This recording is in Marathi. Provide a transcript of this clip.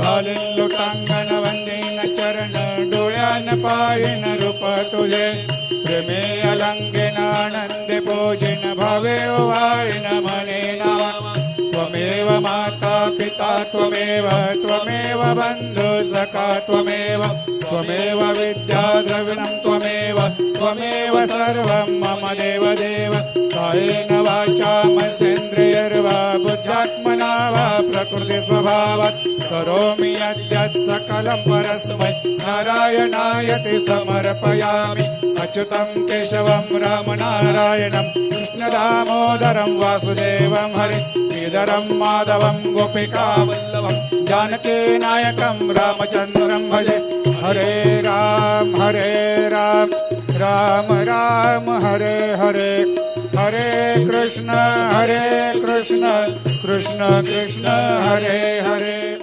घालीन लोटांगण वंदीन चरण डोळ्यान पाहिन रूप तुझे प्रेमे अलंगेन आनंदे पूजिन भावे वाळीन म्हणे नावा त्वमेव माता पिता त्वमेव त्वमेव बंधु सखा त्वमेव त्वमेव विद्या द्रविणं त्वमेव त्वमेव सर्वं मम देव देव कायेन वाचा मनसेन्द्रियर्वा बुद्ध्यात्मना वा प्रकृति स्वभावात् करोमि यद्यत् सकलं परस्मै नारायणायति समर्पयामि अच्युतं केशवं रामनारायणं कृष्णदामोदरं वासुदेवं हरि श्रीधरं माधवं गोपिकावल्लभं जानकीनायकं रामचन्द्रं भजे हरे राम राम राम हरे हरे हरे कृष्ण कृष्ण कृष्ण हरे हरे।